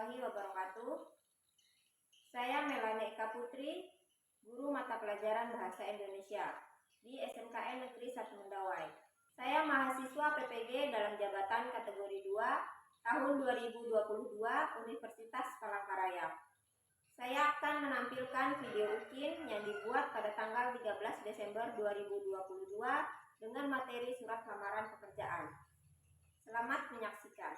warahmatullahi wabarakatuh. Saya Melani Eka Putri, guru mata pelajaran Bahasa Indonesia di SMKN Negeri 1 Mendawai. Saya mahasiswa PPG dalam jabatan kategori 2 tahun 2022 Universitas Palangkaraya. Saya akan menampilkan video UKIN yang dibuat pada tanggal 13 Desember 2022 dengan materi surat lamaran pekerjaan. Selamat menyaksikan.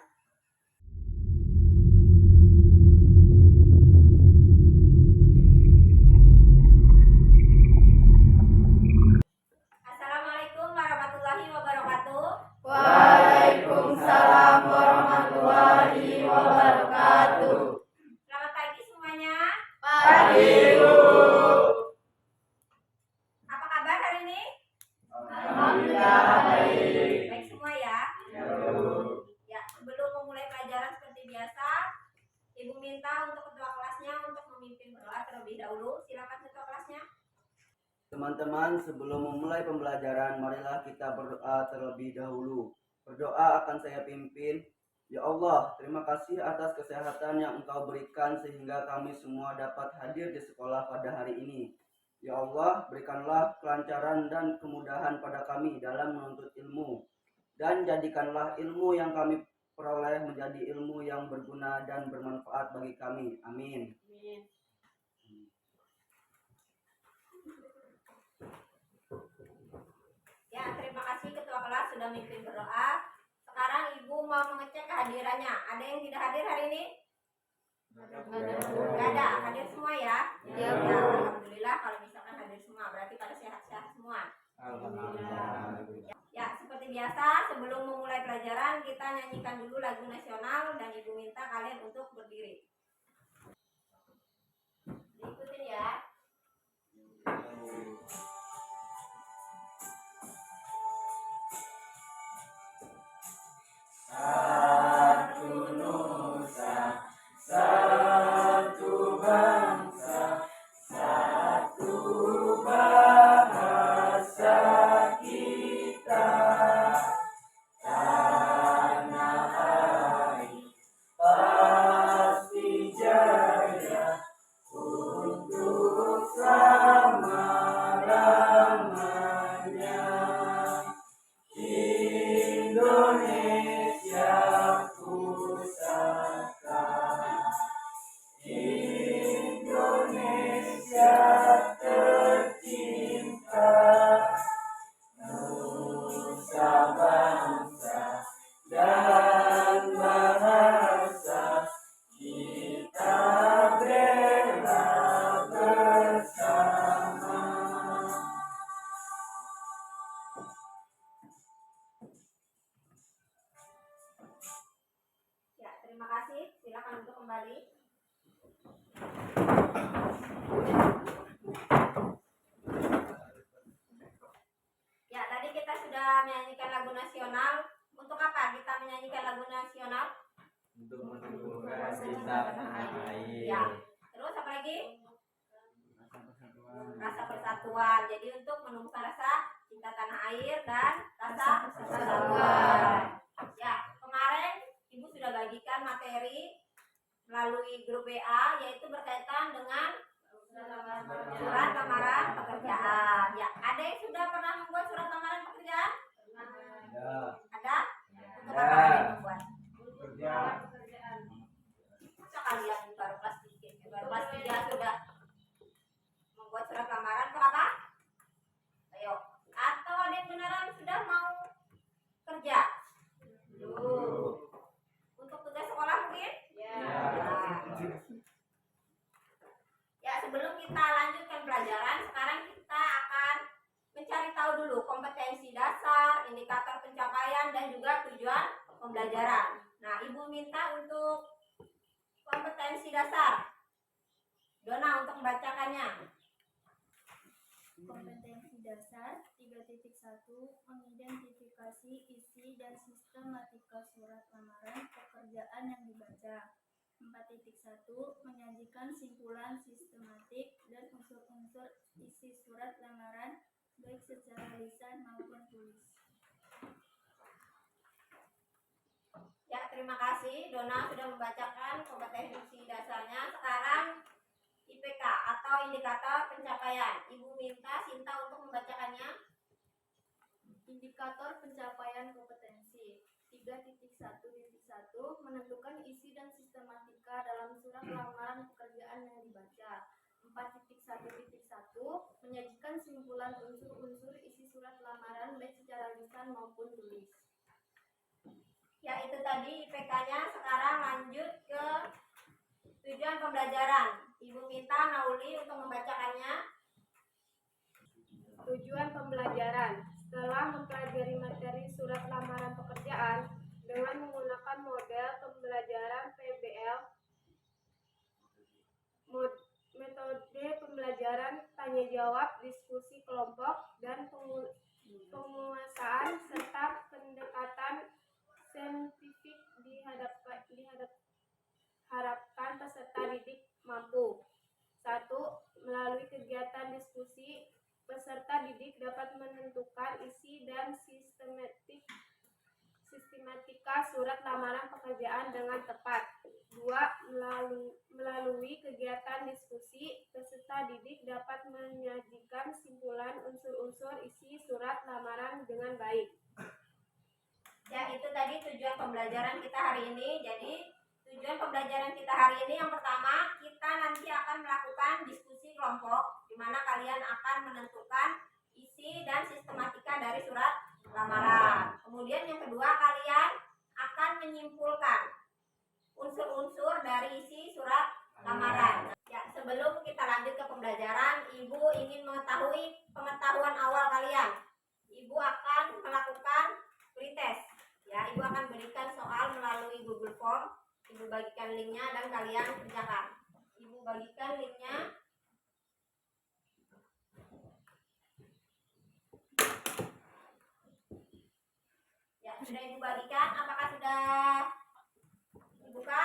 Assalamualaikum warahmatullahi wabarakatuh. Waalaikumsalam warahmatullahi wabarakatuh. Selamat pagi semuanya. Pagi, Bu. Apa kabar hari ini? Alhamdulillah baik. Baik semua ya. Ya, Bu. Ya, sebelum memulai pelajaran seperti biasa, Ibu minta untuk ketua kelasnya untuk memimpin berdoa terlebih dahulu. Silakan ketua kelasnya. Teman-teman, sebelum memulai pembelajaran, marilah kita berdoa terlebih dahulu. Berdoa akan saya pimpin. Ya Allah, terima kasih atas kesehatan yang Engkau berikan sehingga kami semua dapat hadir di sekolah pada hari ini. Ya Allah, berikanlah kelancaran dan kemudahan pada kami dalam menuntut ilmu. Dan jadikanlah ilmu yang kami peroleh menjadi ilmu yang berguna dan bermanfaat bagi kami. Amin. Amin. Ya, terima kasih ketua kelas sudah memimpin berdoa. Sekarang Ibu mau mengecek kehadirannya. Ada yang tidak hadir hari ini? Tidak ada. Hadir semua ya? Ya, Bu. Ya, alhamdulillah kalau misalkan hadir semua berarti pada sehat-sehat semua. Alhamdulillah. Ya, seperti biasa sebelum memulai pelajaran kita nyanyikan dulu lagu nasional dan Ibu minta kalian untuk berdiri. Diikutin ya. Satu nusa, satu bangsa, satu bahasa kita. Tanah air pasti jaya untuk selama-lamanya. Indonesia pusaka, Indonesia tercinta, nusa bangsa dan bahasa kita bela bersama. Ya, terima kasih. Silakan untuk kembali. Ya, tadi kita sudah menyanyikan lagu nasional. Untuk apa kita menyanyikan lagu nasional? Untuk menumbuhkan cinta tanah air. Ya. Terus apa lagi? Rasa persatuan. Jadi untuk menumbuhkan rasa cinta tanah air dan rasa persatuan. Ya, kemarin Ibu sudah bagikan materi melalui grup WA yaitu berkaitan dengan surat lamaran pekerjaan. Ya, ada yang sudah pernah membuat surat lamaran pekerjaan? Ya. Ada? Untuk Ya. apa kalian membuat? Kerja. Masa kalian baru kelas 3, baru kelas 3 sudah membuat surat lamaran untuk apa? Ayo. Atau ada yang beneran sudah mau kerja? Untuk tugas sekolah mungkin? Ya. Ya, sebelum kita lanjutkan pelajaran, sekarang kita akan mencari tahu dulu kompetensi dasar, indikator pencapaian, dan juga tujuan pembelajaran. Nah, Ibu minta untuk kompetensi dasar. Dona untuk membacakannya. Kompetensi dasar 3.1 mengidentifikasi isi dan sistematika surat lamaran pekerjaan yang dibaca. 4.1 menyajikan simpulan sistematik dan unsur-unsur isi surat lamaran baik secara lisan maupun tulis. Ya, terima kasih. Dona sudah membacakan kompetensi dasarnya. Sekarang IPK atau indikator pencapaian. Ibu minta Sinta untuk membacakannya. Indikator pencapaian kompetensi 3.1.1 menentukan isi dan sistematika dalam surat lamaran pekerjaan yang dibaca. 4.1.1 menyajikan simpulan unsur-unsur isi surat lamaran baik secara lisan maupun tulis. Ya, itu tadi IPK-nya. Sekarang lanjut ke tujuan pembelajaran. Ibu minta Nauli untuk membacakannya. Tujuan pembelajaran. Setelah mempelajari materi surat lamaran pekerjaan dengan menggunakan model pembelajaran PBL, metode pembelajaran tanya jawab, diskusi kelompok, dan penguasaan serta pendekatan saintifik diharapkan peserta didik mampu. 1. Melalui kegiatan diskusi, peserta didik dapat menentukan isi dan sistematika surat lamaran pekerjaan dengan tepat. 2. Melalui kegiatan diskusi, peserta didik dapat menyajikan simpulan unsur-unsur isi surat lamaran dengan baik. Ya, itu tadi tujuan pembelajaran kita hari ini. Jadi, tujuan pembelajaran kita hari ini yang pertama, kita nanti akan melakukan diskusi kelompok, di mana kalian akan menentukan isi dan sistematika dari surat lamaran. Kemudian yang kedua, kalian akan menyimpulkan unsur-unsur dari isi surat lamaran. Ya, sebelum kita lanjut ke pembelajaran, Ibu ingin mengetahui pengetahuan awal kalian. Ibu akan melakukan pretest. Ya, Ibu akan berikan soal melalui Google Form. Ibu bagikan linknya dan kalian kerjakan. Ibu bagikan linknya. Ya, sudah Ibu bagikan. Apakah sudah dibuka?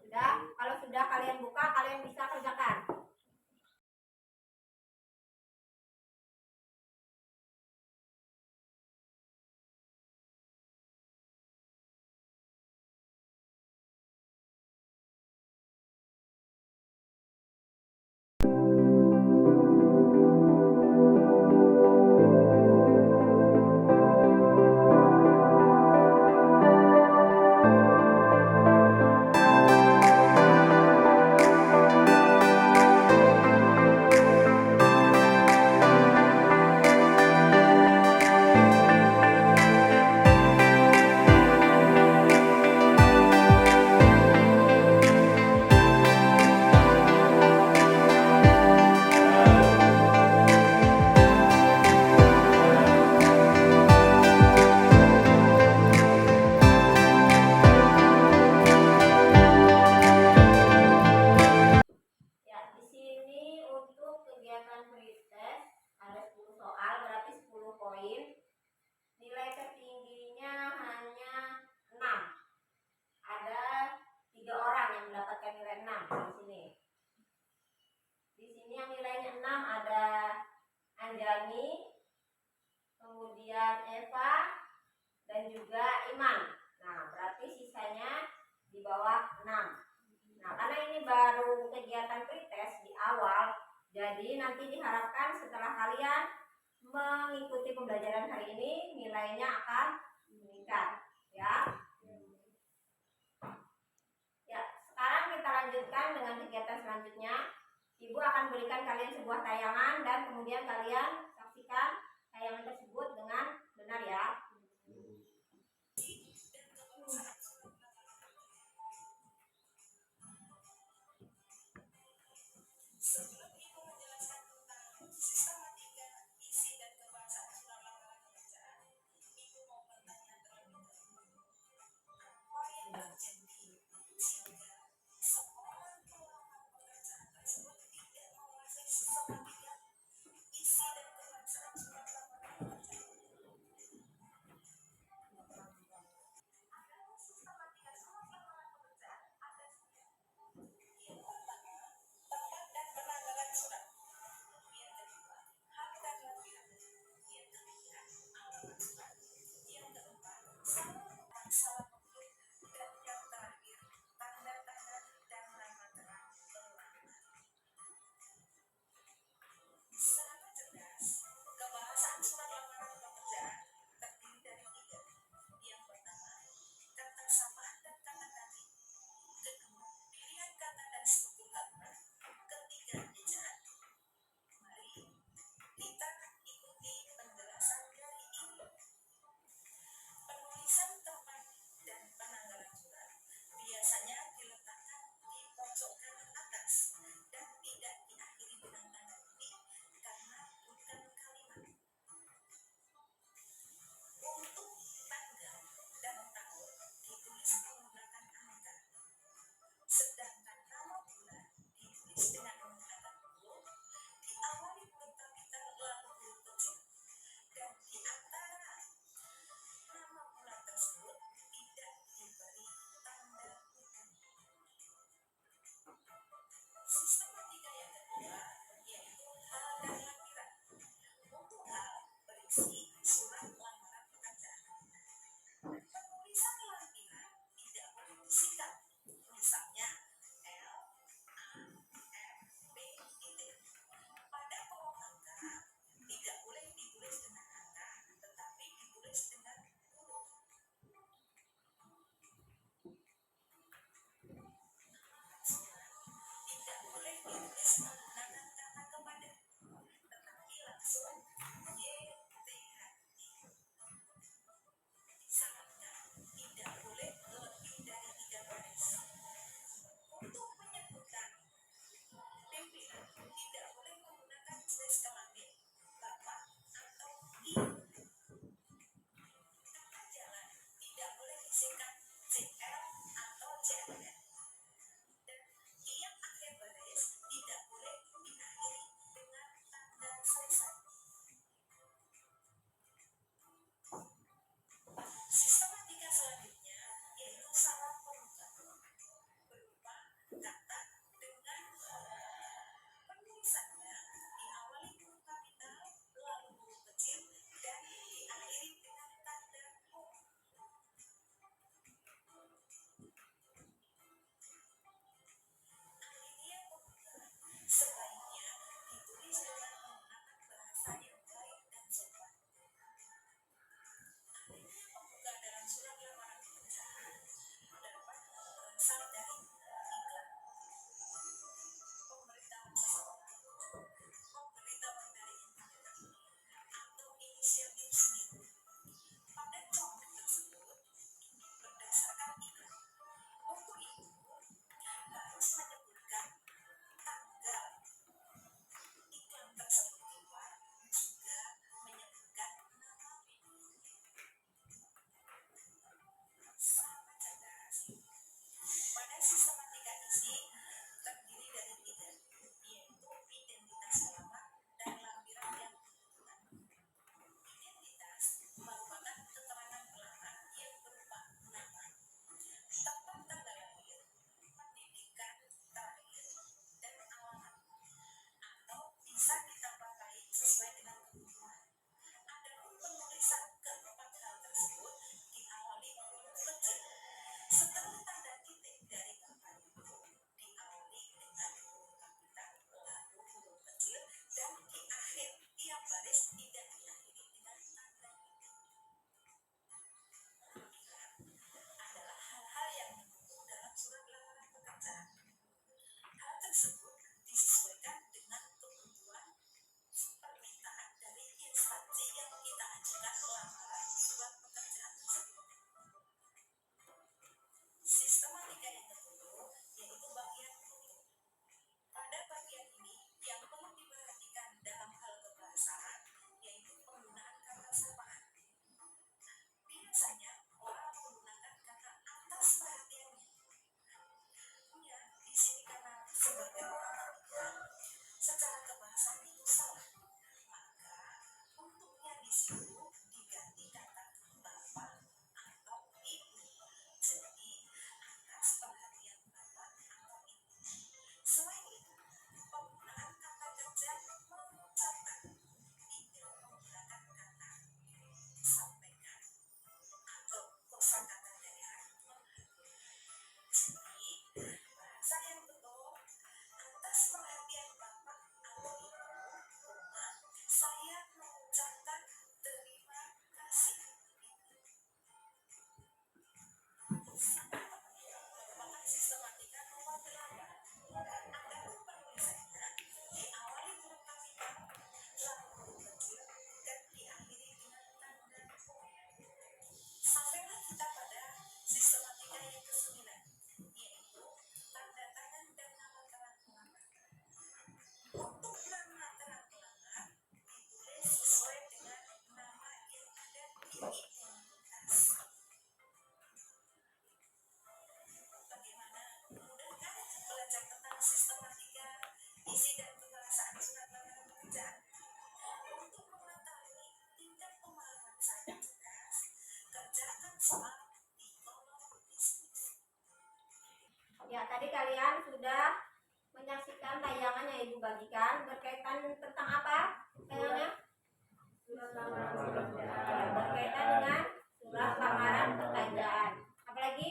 Sudah. Kalau sudah kalian buka, kalian bisa kerjakan. Anjani, kemudian Eva, dan juga Iman. Nah, berarti sisanya di bawah 6. Nah, karena ini baru kegiatan pretest di awal, jadi nanti diharapkan setelah kalian mengikuti pembelajaran hari ini, nilainya akan meningkat. Ya. Ya, sekarang kita lanjutkan dengan kegiatan selanjutnya. Ibu akan berikan kalian sebuah tayangan dan kemudian kalian saksikan tayangan tersebut dengan benar ya. tadi kalian sudah menyaksikan tayangan yang Ibu bagikan berkaitan tentang apa? Tayangannya? Surat lamaran pekerjaan. Ya, berkaitan dengan surat lamaran pekerjaan. Apalagi?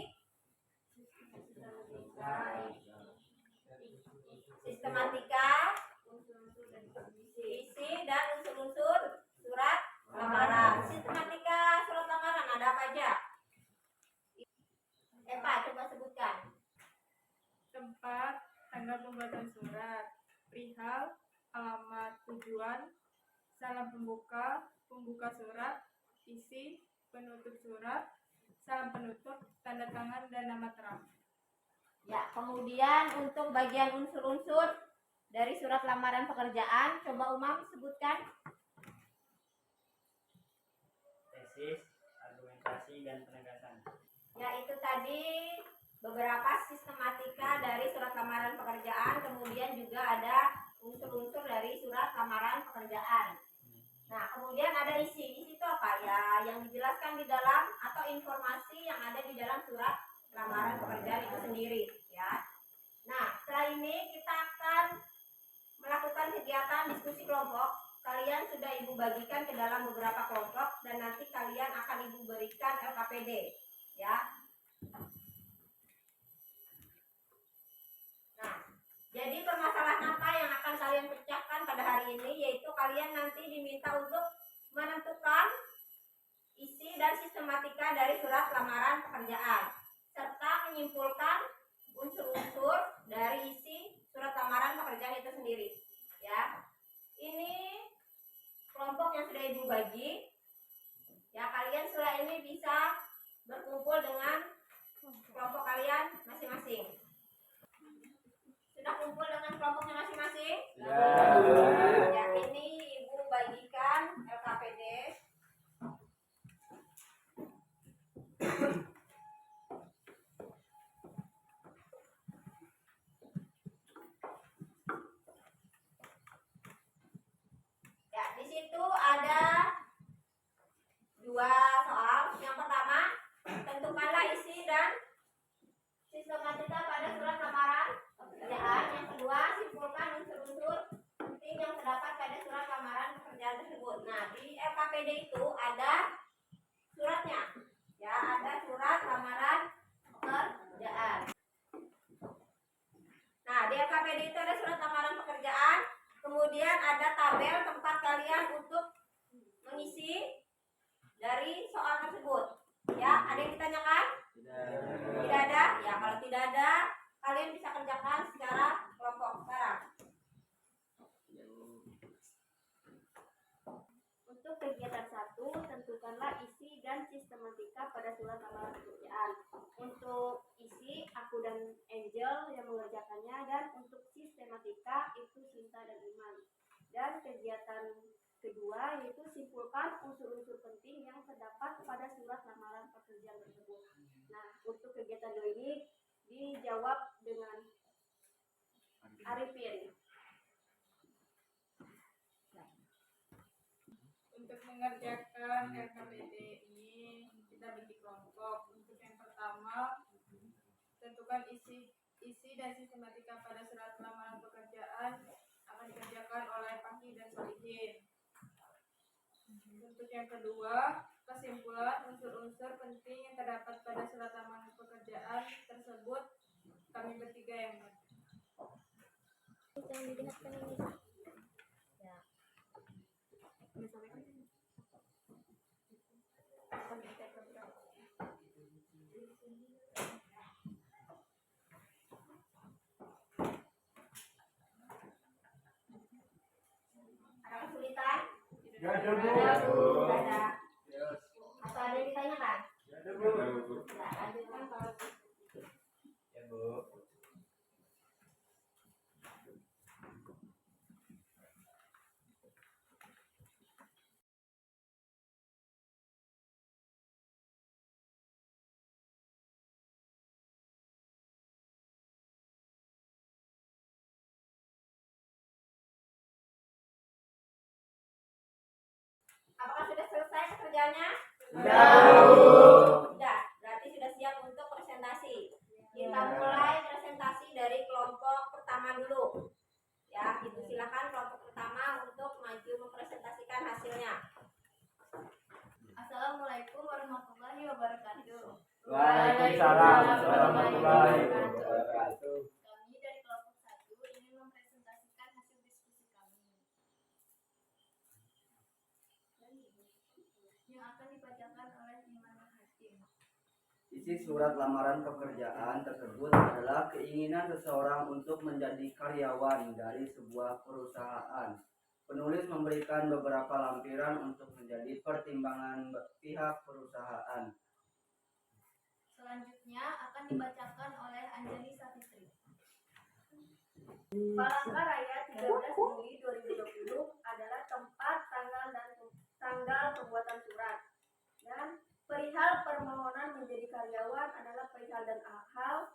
Sistematika, isi dan unsur-unsur surat lamaran. Sistematika surat lamaran ada apa aja? Eva, coba sebutkan. Tempat, tanggal pembuatan surat, perihal, alamat tujuan, salam pembuka, pembuka surat, isi, penutup surat, salam penutup, tanda tangan, dan nama terang. Ya, kemudian untuk bagian unsur-unsur dari surat lamaran pekerjaan, coba Umam sebutkan. Tesis, argumentasi, dan penegasan. Ya, itu tadi beberapa sistematika dari surat lamaran pekerjaan, kemudian juga ada unsur-unsur dari surat lamaran pekerjaan. Nah, kemudian ada isi. Isi itu apa? Ya, yang dijelaskan di dalam atau informasi yang ada di dalam surat lamaran pekerjaan itu sendiri, ya. Nah, setelah ini kita akan melakukan kegiatan diskusi kelompok. Kalian sudah Ibu bagikan ke dalam beberapa kelompok dan nanti kalian akan Ibu berikan LKPD, ya. Nah, jadi permasalahan apa yang akan kalian pecahkan pada hari ini, yaitu kalian nanti diminta untuk menentukan isi dan sistematika dari surat lamaran pekerjaan serta menyimpulkan unsur-unsur dari isi surat lamaran pekerjaan itu sendiri, ya. Ini kelompok yang sudah Ibu bagi, ya. Kalian setelah ini bisa berkumpul dengan kelompok kalian masing-masing. Sudah kumpul dengan kelompoknya masing-masing? Ya, ini Ibu bagikan LKPD. Ya, di situ ada dua soal. Yang pertama, tentukanlah isi dan sistematika pada surat lamaran pekerjaan. Yang kedua, simpulkan unsur-unsur penting yang terdapat pada surat lamaran pekerjaan tersebut. Nah, di LKPD itu ada suratnya, ya, ada surat lamaran pekerjaan. Nah, di LKPD itu ada surat lamaran pekerjaan, kemudian ada tabel tempat kalian untuk mengisi dari soal tersebut. Ya, ada yang ditanyakan? Tidak ada? Ya, kalau tidak ada, kalian bisa kerjakan secara kelompok sekarang. Untuk kegiatan 1, tentukanlah isi dan sistematika pada surat lamaran pekerjaan. Untuk isi, aku dan Angel yang mengerjakannya, dan untuk sistematika itu Sinta dan Iman. Dan kegiatan kedua yaitu simpulkan unsur-unsur penting yang terdapat pada surat lamaran pekerjaan tersebut. Nah, untuk kegiatan 2 ini dijawab dengan Arifin. Untuk mengerjakan LKPD ini kita bagi kelompok. Untuk yang pertama, tentukan isi dan sistematika pada surat lamaran pekerjaan akan dikerjakan oleh Fakih dan Solihin. Untuk yang kedua, kesimpulan unsur-unsur penting yang terdapat pada surat lamaran pekerjaan tersebut kami bertiga yang buat. Yang dilihatkan ini. Ya. Ada kesulitan? Gak ada, Bu. Tidak ada. Atau ada yang ditanyakan? Gak ada, Bu. Ya, lanjutkan kalau Ya, Bu. apakah sudah selesai pekerjaannya? Sudah. Sudah, berarti sudah siap untuk presentasi. Kita mulai presentasi Isi surat lamaran pekerjaan tersebut adalah keinginan seseorang untuk menjadi karyawan dari sebuah perusahaan. Penulis memberikan beberapa lampiran untuk menjadi pertimbangan pihak perusahaan. Selanjutnya akan dibacakan oleh Anjani Safitri. Palangkaraya 13 Juli 2020 adalah tempat, tanggal pembuatan surat. Dan perihal permohonan menjadi karyawan adalah perihal dan hal.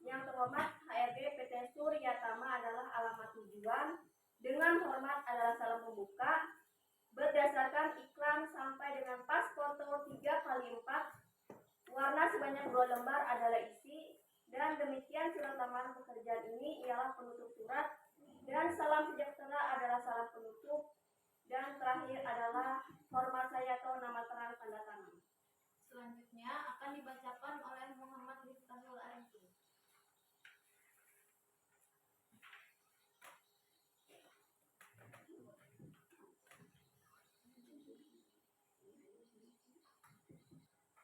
Yang terhormat HRD PT Suryatama adalah alamat tujuan. Dengan hormat adalah salam pembuka. Berdasarkan iklan sampai dengan pas foto 3x4. Warna sebanyak 2 lembar adalah isi. Dan demikian surat lamaran pekerjaan ini ialah penutup surat. Dan salam sejahtera adalah salam penutup. Dan terakhir adalah hormat saya atau nama terang tanda tangan. Selanjutnya akan dibacakan oleh Muhammad Miftahul Arifin.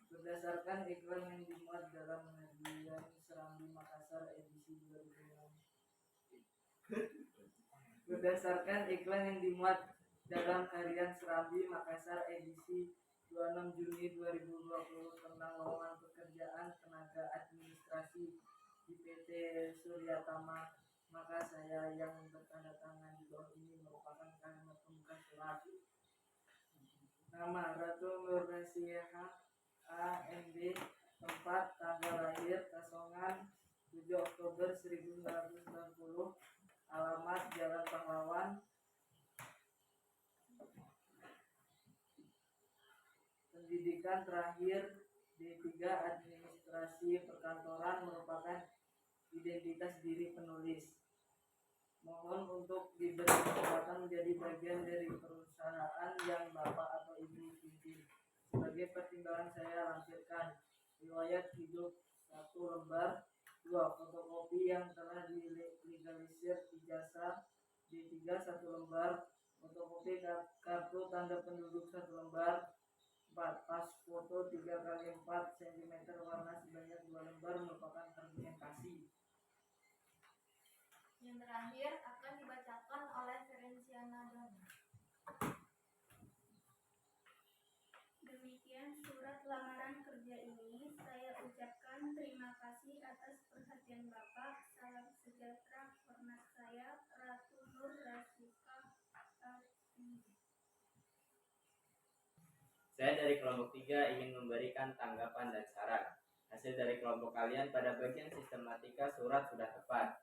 Berdasarkan iklan yang dimuat dalam hadiah Serambi Makassar edisi 2006. Berdasarkan iklan yang dimuat dalam harian Serambi Makassar edisi 26 Juni 2020 tentang lowongan pekerjaan tenaga administrasi di PT Suryatama, maka saya yang bertanda tangan di bawah ini merupakan kalimat pembuka surat. Nama Ratu Nur Nasihah AMD, tempat, tanggal lahir, Kasongan 7 Oktober 1990, alamat Jalan Pahlawan, pendidikan terakhir D3 Administrasi Perkantoran merupakan identitas diri penulis. Mohon untuk diberi kesempatan menjadi bagian dari perusahaan yang Bapak atau Ibu pimpin. Sebagai pertimbangan saya lampirkan riwayat hidup 1 lembar, 2 fotokopi yang telah dilegalisir ijazah D3 1 lembar, fotokopi kartu tanda penduduk 1 lembar, 4 pas foto 3x4 cm warna sebanyak 2 lembar merupakan terdokumentasi. Yang terakhir akan dibacakan oleh Ferenciana Dona. Demikian surat lamaran kerja ini. Saya ucapkan terima kasih atas perhatian Bapak. Salam sejahtera. Hormat saya, Ratu Nur Rasika. Saya dari kelompok 3 ingin memberikan tanggapan dan saran. Hasil dari kelompok kalian pada bagian sistematika surat sudah tepat.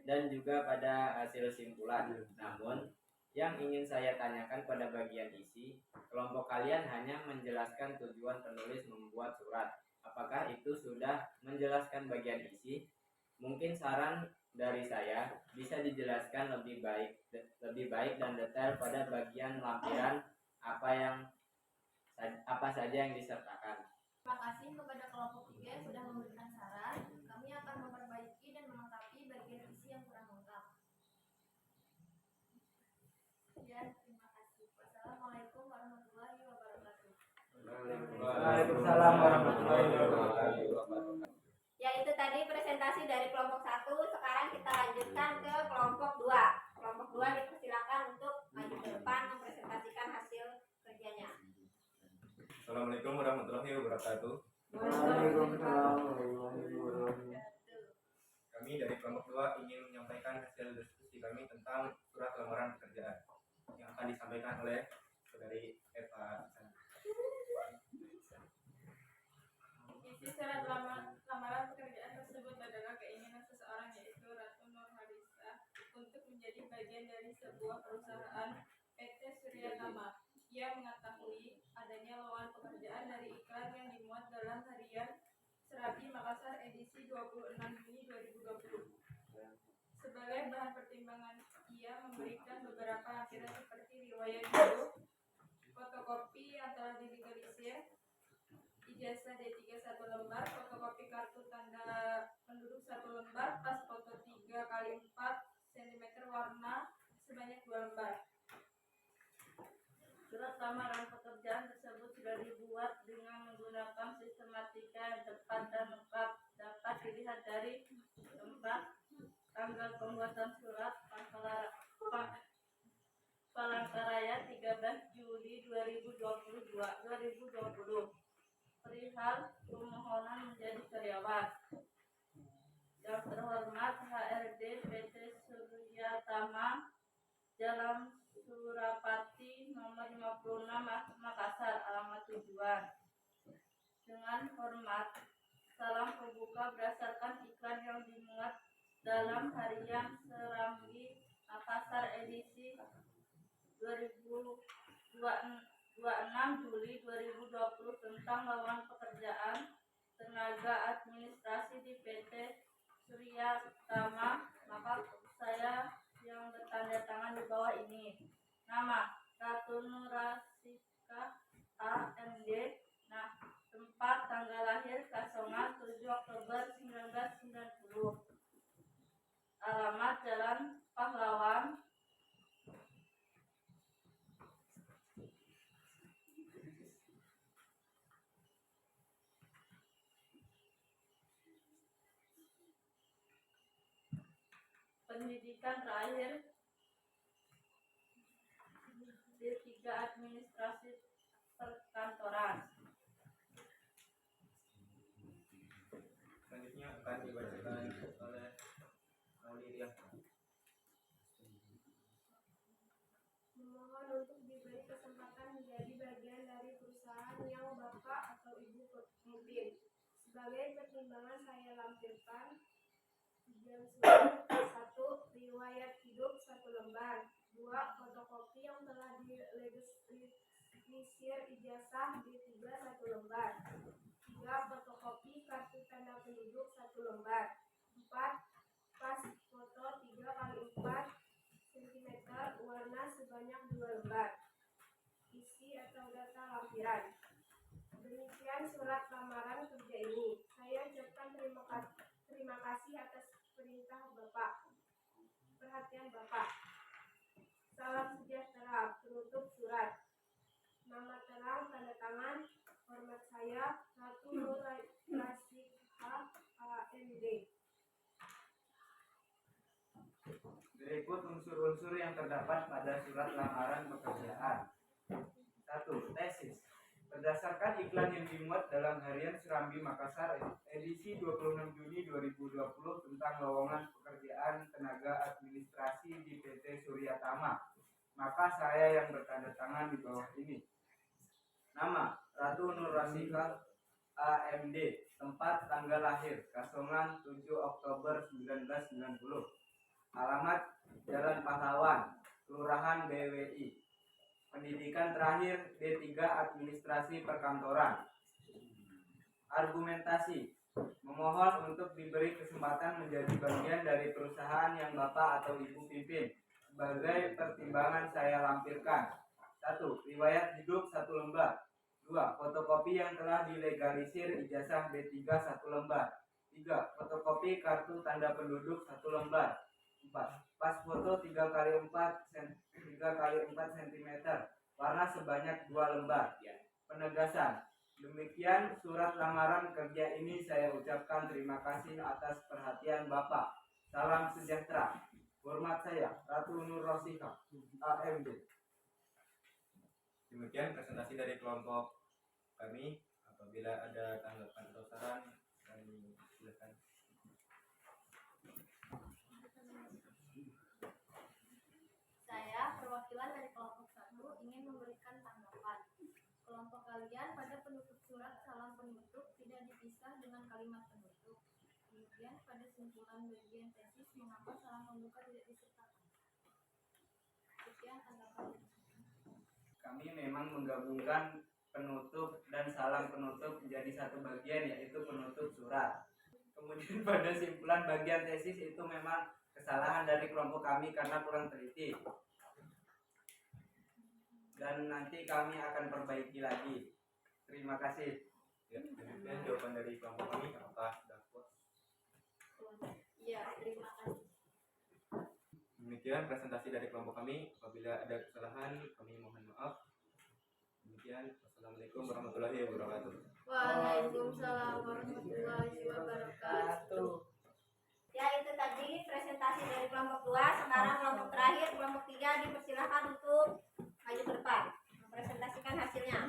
Dan juga pada hasil simpulan. Namun, yang ingin saya tanyakan pada bagian isi, kelompok kalian hanya menjelaskan tujuan penulis membuat surat. Apakah itu sudah menjelaskan bagian isi? Mungkin saran dari saya bisa dijelaskan lebih baik dan detail pada bagian lampiran apa saja yang disertakan. Terima kasih kepada kelompok 3 yang sudah memberikan saran. Kami akan memperbaiki dan melengkapi bagian isi yang kurang lengkap. Sekian, terima kasih. Wassalamualaikum warahmatullahi wabarakatuh. Waalaikumsalam warahmatullahi wabarakatuh. Ya, itu tadi presentasi dari kelompok 1. Sekarang kita lanjutkan ke kelompok 2. Kelompok 2 dipersilakan untuk maju ke depan mempresentasikan hasil kerjanya. Assalamualaikum warahmatullahi wabarakatuh. Waalaikumsalam warahmatullahi wabarakatuh. Kami dari kelompok 2 ingin menyampaikan hasil diskusi kami tentang surat lamaran pekerjaan yang akan disampaikan oleh saudari Eva. Isi surat lamaran pekerjaan tersebut adalah keinginan seseorang yaitu Ratu Nur Harisa untuk menjadi bagian dari sebuah perusahaan PT Suryatama. Ia mengetahui adanya lowongan pekerjaan dari iklan yang dimuat dalam harian Serambi Makassar edisi 26 Juni 2020. Sebagai bahan pertimbangan, ia memberikan beberapa lampiran seperti riwayat hidup, fotokopi yang telah dilegalisir, ijazah D3 1 lembar, fotokopi kartu tanda penduduk 1 lembar, pas foto 3x4 cm warna sebanyak 2 lembar. Surat lamaran pekerjaan tersebut sudah dibuat dengan menggunakan sistematika Pembuatan Surat Palangkaraya 13 Juli 2020 perihal permohonan menjadi karyawan. Yang terhormat HRD PT Surya Tama Jalan Surapati nomor 56 Makassar, alamat tujuan. Dengan hormat, salam pembuka berdasarkan iklan yang dimuat dalam harian Serambi Makassar edisi 26 Juli 2020 tentang lowongan pekerjaan tenaga administrasi di PT Surya Tama. Maka saya yang bertanda tangan di bawah ini. Nama Ratu Nurasika AMD. Nah, tempat tanggal lahir Kasongan 7 Oktober 1990. Alamat Jalan Pahlawan, pendidikan terakhir D3 Administrasi Perkantoran. Selanjutnya akan dibacakan oleh Maulidiyah. Memohon untuk diberi kesempatan menjadi bagian dari perusahaan yang Bapak atau Ibu pimpin. Sebagai pertimbangan saya lampirkan izin surat 1. Riwayat hidup 1 lembar. 2. Fotokopi yang telah dilegalisir ijazah D3 1 lembar. 3. Fotokopi kartu tanda penduduk 1 lembar. 4. Pas foto 3x4 cm warna sebanyak 2 lembar. Isi atau data lampiran. Demikian surat lamaran kerja ini. Saya ucapkan terima kasih atas perintah Bapak. Perhatian Bapak. Salam sejahtera. Penutup surat. Nama terang tanda tangan. Hormat saya Ratu Nurasika AMD. Berikut unsur-unsur yang terdapat pada surat lamaran pekerjaan. 1. Tesis. Berdasarkan iklan yang dimuat dalam harian Serambi Makassar edisi 26 Juni 2020 tentang lowongan pekerjaan tenaga administrasi di PT Surya Tama, maka saya yang bertanda tangan di bawah ini. Nama Ratu Nurasika AMD. Tempat tanggal lahir Kasongan 7 Oktober 1990. Alamat Jalan Pahlawan, Kelurahan BWI. Pendidikan terakhir D3 Administrasi Perkantoran. Argumentasi. Memohon untuk diberi kesempatan menjadi bagian dari perusahaan yang Bapak atau Ibu pimpin. Sebagai pertimbangan saya lampirkan. 1. Riwayat hidup 1 lembar. 2. Fotokopi yang telah dilegalisir ijazah D3 1 lembar. 3. Fotokopi kartu tanda penduduk 1 lembar. 4. Pas foto 3x4 cm warna sebanyak 2 lembar. Penegasan. Demikian surat lamaran kerja ini saya ucapkan terima kasih atas perhatian Bapak. Salam sejahtera. Hormat saya Ratu Nurasika AMD. Demikian presentasi dari kelompok kami. Apabila ada tanggapan atau saran, kami silakan. Saya, perwakilan dari kelompok 1, ingin memberikan tanggapan. Kelompok kalian pada penutup surat salam penutup tidak dipisah dengan kalimat penutup. Kemudian pada simpulan bagian tesis mengapa salam pembuka tidak disertakan. Sekian tanggapan. Kami memang menggabungkan penutup dan salam penutup menjadi satu bagian, yaitu penutup surat. Kemudian pada simpulan bagian tesis itu memang kesalahan dari kelompok kami karena kurang teliti. Dan nanti kami akan perbaiki lagi. Terima kasih. Ya, demikian jawaban dari kelompok kami. Apakah sudah puas? Iya, terima kasih. Demikian presentasi dari kelompok kami. Apabila ada kesalahan, kami mohon maaf. Demikian, wassalamualaikum warahmatullahi wabarakatuh. Waalaikumsalam warahmatullahi wabarakatuh. Ya, itu tadi presentasi dari kelompok 2. Sekarang kelompok terakhir, kelompok 3 dipersilahkan untuk maju ke depan mempresentasikan hasilnya.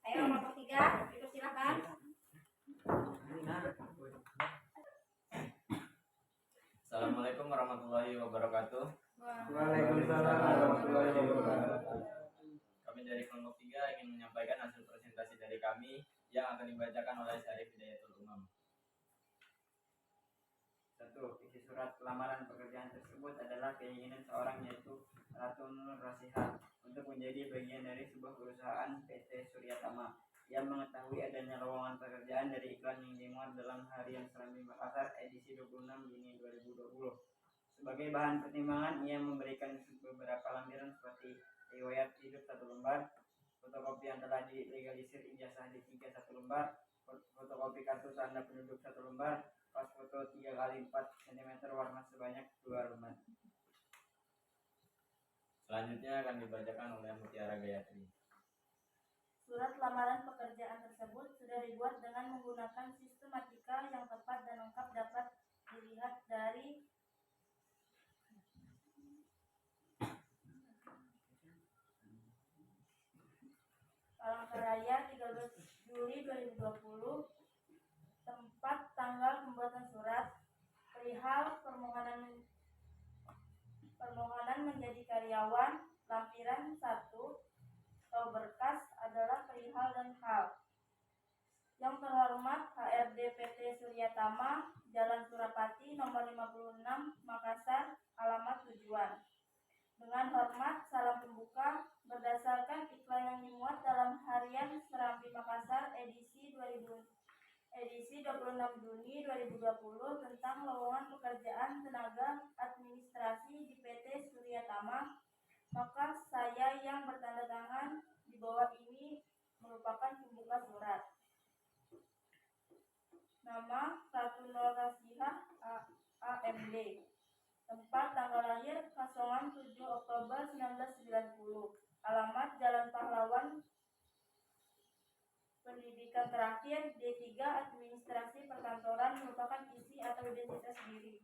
Ayo kelompok 3 dipersilahkan. Assalamualaikum warahmatullahi wabarakatuh. Waalaikumsalam warahmatullahi wabarakatuh. Kami dari kelompok 3 ingin menyampaikan hasil presentasi dari kami yang akan dibacakan oleh Syarif Hidayatul Umam. 1. Isi surat lamaran pekerjaan tersebut adalah keinginan seorang, yaitu Ratu Nur Rasihah, untuk menjadi bagian dari sebuah perusahaan PT Surya Tama yang mengetahui adanya lowongan pekerjaan dari iklan yang dimuat dalam Harian Serambi Makassar edisi 26 Juni 2020. Sebagai bahan pertimbangan, ia memberikan beberapa lampiran seperti riwayat hidup 1 lembar, fotokopi yang telah dilegalisir ijazah D3 1 lembar, fotokopi kartu tanda penduduk 1 lembar, pas foto 3x4 cm warna sebanyak 2 lembar. Selanjutnya akan dibacakan oleh Mutiara Gayatri. Surat lamaran pekerjaan tersebut sudah dibuat dengan menggunakan sistematika yang tepat dan lengkap, dapat dilihat dari Palangkaraya 13 Juli 2020. Tempat tanggal pembuatan surat, perihal permohonan menjadi karyawan, lampiran 1 atau berkas adalah perihal dan hal. Yang terhormat HRD PT Surya Tama, Jalan Surapati, nomor 56, Makassar, alamat tujuan. Dengan hormat, salam pembuka. Berdasarkan iklan yang dimuat dalam Harian Serambi Makassar edisi 26 Juni 2020 tentang lowongan pekerjaan tenaga administrasi di PT Surya Tama, maka saya yang bertanda tangan di bawah ini merupakan pembuka surat. Nama Ratu Nur Rasihah AMD. Tempat tanggal lahir Kasongan 7 Oktober 1990. Alamat Jalan Pahlawan. Pendidikan terakhir D3 Administrasi Perkantoran, merupakan isi atau identitas diri.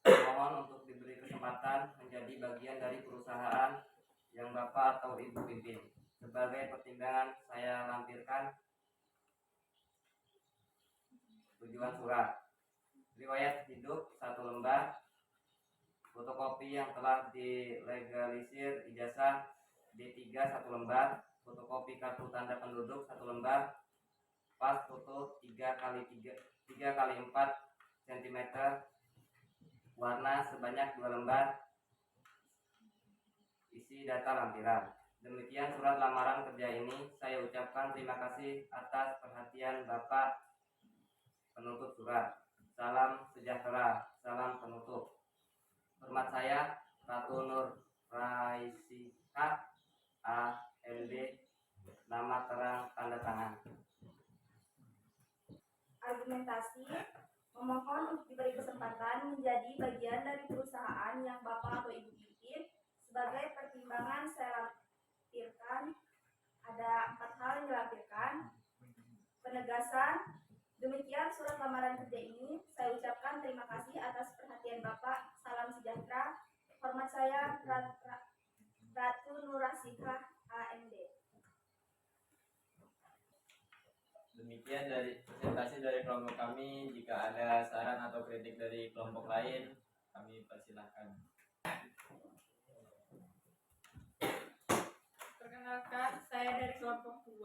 Mohon untuk diberi kesempatan menjadi bagian dari perusahaan yang Bapak atau Ibu pimpin. Sebagai pertimbangan, saya lampirkan tujuan surat: riwayat hidup 1 lembar, fotokopi yang telah dilegalisir ijazah D3 1 lembar, fotokopi kartu tanda penduduk 1 lembar, pas foto 3x4 cm warna sebanyak 2 lembar, isi data lampiran. Demikian surat lamaran kerja ini. Saya ucapkan terima kasih atas perhatian Bapak penuntut surat. Salam sejahtera, salam penutup. Hormat saya, Ratu Nur Rasihah AMD, nama terang tanda tangan. Argumentasi. Memohon untuk diberi kesempatan menjadi bagian dari perusahaan yang Bapak atau Ibu pimpin. Sebagai pertimbangan saya lampirkan ada 4 hal yang dilampirkan. Penegasan. Demikian surat lamaran kerja ini. Saya ucapkan terima kasih atas perhatian Bapak. Salam sejahtera. Hormat saya, Ratu Nur Rasihah AMD. Demikian dari presentasi dari kelompok kami. Jika ada saran atau kritik dari kelompok lain, kami persilahkan. Perkenalkan, saya dari kelompok 2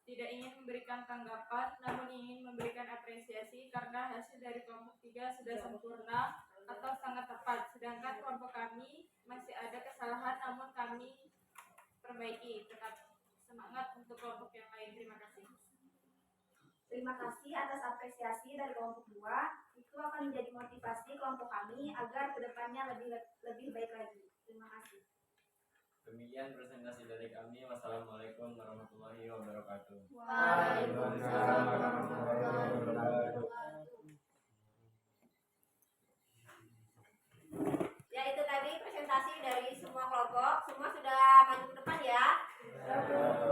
tidak ingin memberikan tanggapan, namun ingin memberikan apresiasi karena hasil dari kelompok 3 sudah sempurna atau sangat tepat, sedangkan kelompok kami masih ada kesalahan, namun kami perbaiki. Tetap semangat untuk kelompok yang lain. Terima kasih. Terima kasih atas apresiasi dari kelompok 2. Itu akan menjadi motivasi kelompok kami agar kedepannya lebih baik lagi. Terima kasih. Demikian presentasi dari kami. Wassalamualaikum warahmatullahi wabarakatuh. Waalaikumsalam warahmatullahi wabarakatuh. Ya, itu tadi presentasi dari semua kelompok. Semua sudah maju ke depan ya.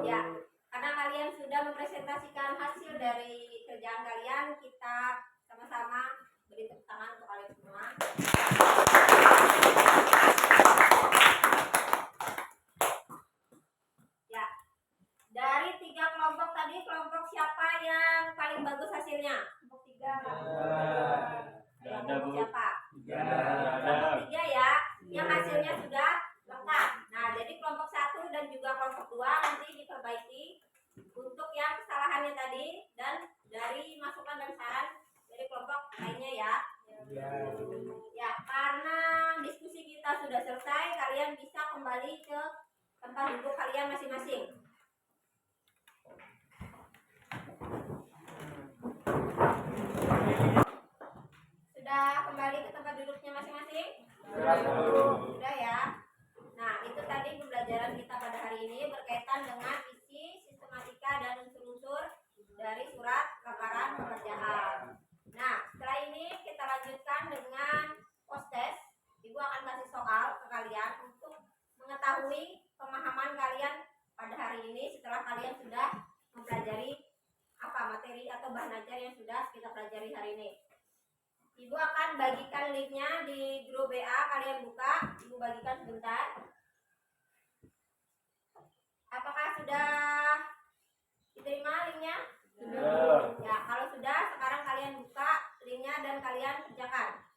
Ya, karena kalian sudah mempresentasikan saksikan hasil dari kerjaan kalian, kita sama-sama beri tepuk tangan untuk kalian semua. Ya, dari 3 kelompok tadi, kelompok siapa yang paling bagus hasilnya? Kelompok 3. Kelompok siapa? Kelompok 3 ya, yang hasilnya sudah lengkap. Nah, jadi kelompok 1 dan juga kelompok 2 nanti diperbaiki untuk yang kesalahannya tadi dan dari masukan dan saran dari kelompok lainnya ya. Ya, karena diskusi kita sudah selesai, kalian bisa kembali ke tempat duduk kalian masing-masing. Sudah kembali ke tempat duduknya masing-masing? Sudah ya. Nah, itu tadi pembelajaran kita pada hari ini berkaitan dengan isi, sistematika, dan unsur-unsur dari surat lamaran pekerjaan. Nah, setelah ini kita lanjutkan dengan post-test. Ibu akan kasih soal ke kalian untuk mengetahui pemahaman kalian pada hari ini setelah kalian sudah mempelajari materi atau bahan ajar yang sudah kita pelajari hari ini. Ibu akan bagikan linknya di grup WA, kalian buka, Ibu bagikan sebentar. Apakah sudah diterima linknya? Sudah. Ya, kalau sudah, sekarang kalian buka linknya dan kalian kerjakan.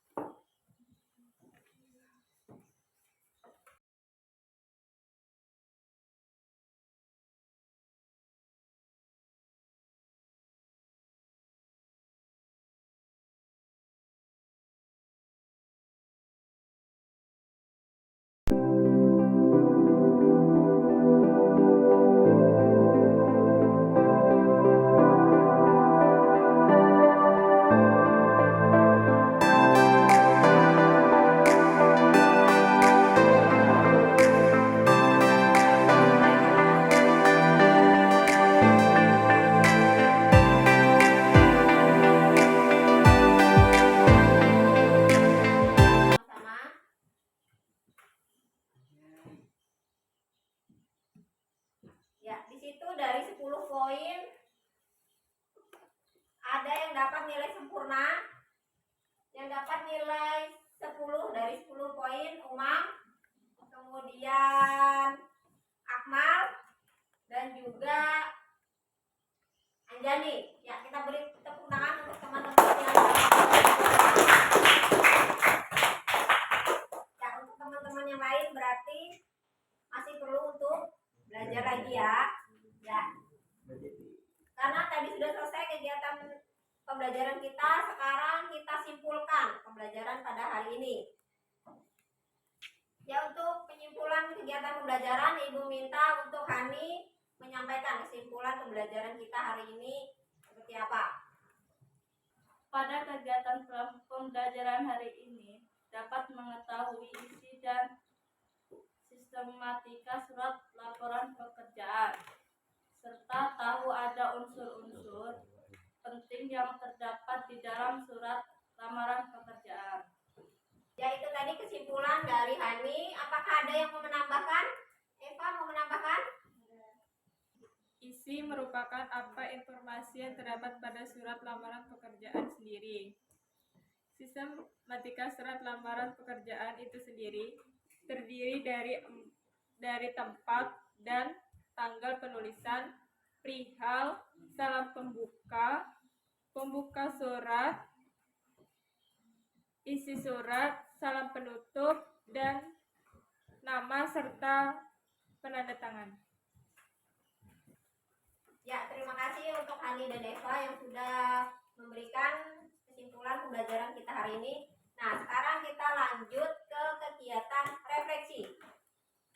Ya, di situ dari 10 poin ada yang dapat nilai sempurna, yang dapat nilai 10 dari 10 poin Umam, kemudian Akmal, dan juga Anjani. Ya, kita beri tepuk tangan untuk teman-teman yang ya, untuk teman-teman yang lain berarti masih perlu untuk belajar lagi ya. Ya. Karena tadi sudah selesai kegiatan pembelajaran kita, sekarang kita simpulkan pembelajaran pada hari ini. Ya, untuk penyimpulan kegiatan pembelajaran, Ibu minta untuk Hani menyampaikan kesimpulan pembelajaran kita hari ini seperti apa. Pada kegiatan pembelajaran hari ini dapat mengetahui isi dan sistematika surat laporan pekerjaan, serta tahu ada unsur-unsur penting yang terdapat di dalam surat lamaran pekerjaan. Ya, itu tadi kesimpulan dari Hani. Apakah ada yang mau menambahkan? Eva mau menambahkan? Isi merupakan apa informasi yang terdapat pada surat lamaran pekerjaan sendiri. Sistematika surat lamaran pekerjaan itu sendiri terdiri dari tempat dan tanggal penulisan, perihal, salam pembuka surat, isi surat, salam penutup, dan nama serta penanda tangan. Ya, terima kasih untuk Hani dan Eva yang sudah memberikan kesimpulan pembelajaran kita hari ini. Nah, sekarang kita lanjut ke kegiatan refleksi.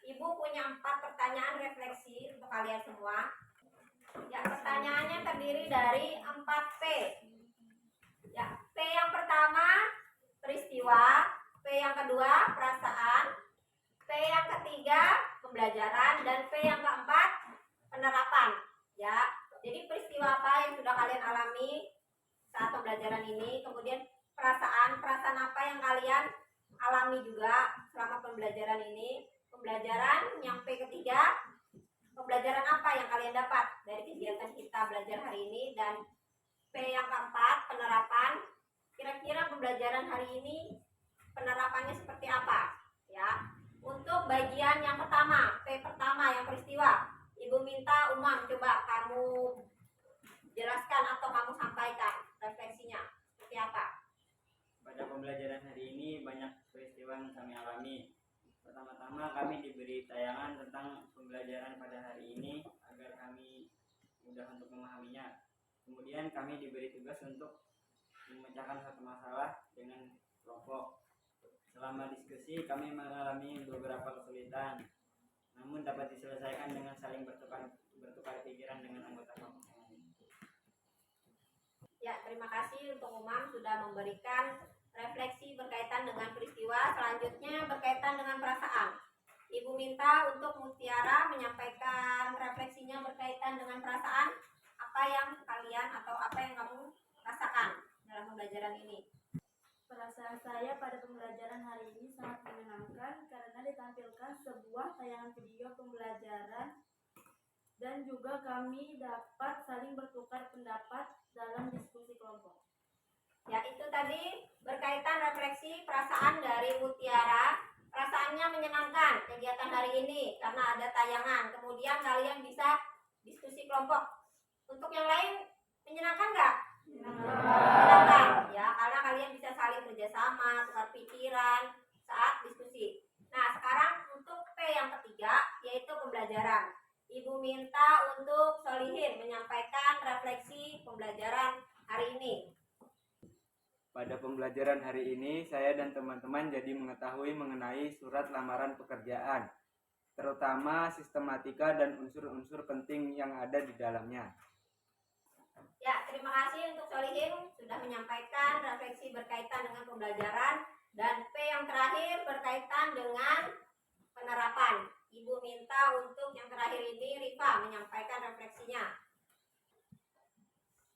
Ibu punya 4 pertanyaan refleksi untuk kalian semua. Ya, pertanyaannya terdiri dari 4 P. Ya, P yang pertama peristiwa, P yang kedua perasaan, P yang ketiga pembelajaran, dan P yang keempat penerapan. Ya, jadi peristiwa apa yang sudah kalian alami saat pembelajaran ini, kemudian perasaan apa yang kalian alami juga selama pembelajaran ini, pembelajaran yang P ketiga, pembelajaran apa yang kalian dapat dari kegiatan kita belajar belajar hari ini, dan P yang keempat, penerapan. Kira-kira pembelajaran hari ini penerapannya seperti apa? Ya. Untuk bagian yang pertama, P pertama yang peristiwa, Ibu minta Umam coba kamu jelaskan atau kamu sampaikan refleksinya seperti apa? Pada pembelajaran hari ini banyak peristiwa yang kami alami. Pertama-tama kami diberi tayangan tentang pembelajaran pada hari ini agar kami mudah untuk memahaminya. Kemudian kami diberi tugas untuk memecahkan satu masalah dengan kelompok. Selama diskusi kami mengalami beberapa kesulitan, namun dapat diselesaikan dengan saling bertukar pikiran dengan anggota kelompok yang lain. Ya, terima kasih untuk Umam sudah memberikan refleksi berkaitan dengan peristiwa. Selanjutnya berkaitan dengan perasaan. Ibu minta untuk Mutiara menyampaikan refleksinya berkaitan dengan perasaan. Apa yang kalian atau apa yang kamu rasakan dalam pembelajaran ini? Perasaan saya pada pembelajaran hari ini sangat menyenangkan karena ditampilkan sebuah tayangan video pembelajaran dan juga kami dapat saling bertukar pendapat dalam diskusi kelompok. Ya, itu tadi berkaitan refleksi perasaan dari Mutiara. Perasaannya menyenangkan kegiatan hari ini karena ada tayangan. Kemudian kalian bisa diskusi kelompok. Untuk yang lain menyenangkan nggak? Menyenangkan. Ya, karena kalian bisa saling kerjasama, tukar pikiran saat diskusi. Nah, sekarang untuk P yang ketiga, yaitu pembelajaran. Ibu minta untuk Solihin menyampaikan refleksi pembelajaran hari ini. Pada pembelajaran hari ini, saya dan teman-teman jadi mengetahui mengenai surat lamaran pekerjaan, terutama sistematika dan unsur-unsur penting yang ada di dalamnya. Ya, terima kasih untuk Solihin sudah menyampaikan refleksi berkaitan dengan pembelajaran, dan P yang terakhir berkaitan dengan penerapan. Ibu minta untuk yang terakhir ini Rifa menyampaikan refleksinya.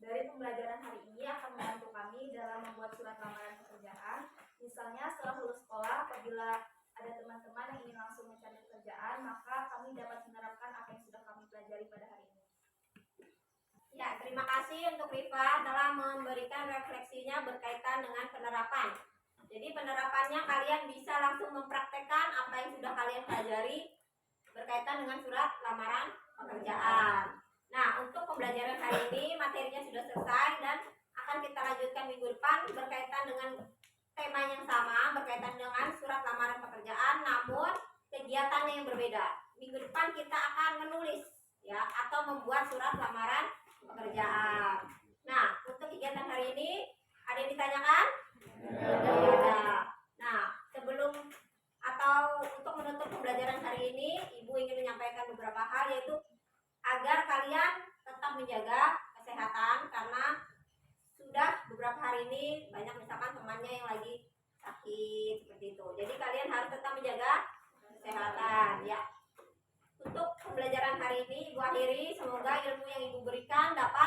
Dari pembelajaran hari ini akan membantu kami dalam membuat surat lamaran pekerjaan. Misalnya setelah lulus sekolah, apabila ada teman-teman yang ingin langsung mencari pekerjaan, maka kami dapat menerapkan apa yang sudah kami pelajari pada hari ini. Ya, terima kasih untuk Rifa telah memberikan refleksinya berkaitan dengan penerapan. Jadi penerapannya kalian bisa langsung mempraktekkan apa yang sudah kalian pelajari berkaitan dengan surat lamaran pekerjaan. Nah, untuk pembelajaran hari ini materinya sudah selesai dan akan kita lanjutkan minggu depan berkaitan dengan tema yang sama, berkaitan dengan surat lamaran pekerjaan, namun kegiatannya yang berbeda. Minggu depan kita akan menulis ya atau membuat surat lamaran pekerjaan. Nah, untuk kegiatan hari ini ada yang ditanyakan? Ada. Nah, sebelum atau untuk menutup pembelajaran hari ini, Ibu ingin menyampaikan beberapa hal, yaitu agar kalian tetap menjaga kesehatan karena sudah beberapa hari ini banyak misalkan temannya yang lagi sakit seperti itu. Jadi kalian harus tetap menjaga kesehatan ya. Untuk pembelajaran hari ini Ibu akhiri, semoga ilmu yang Ibu berikan dapat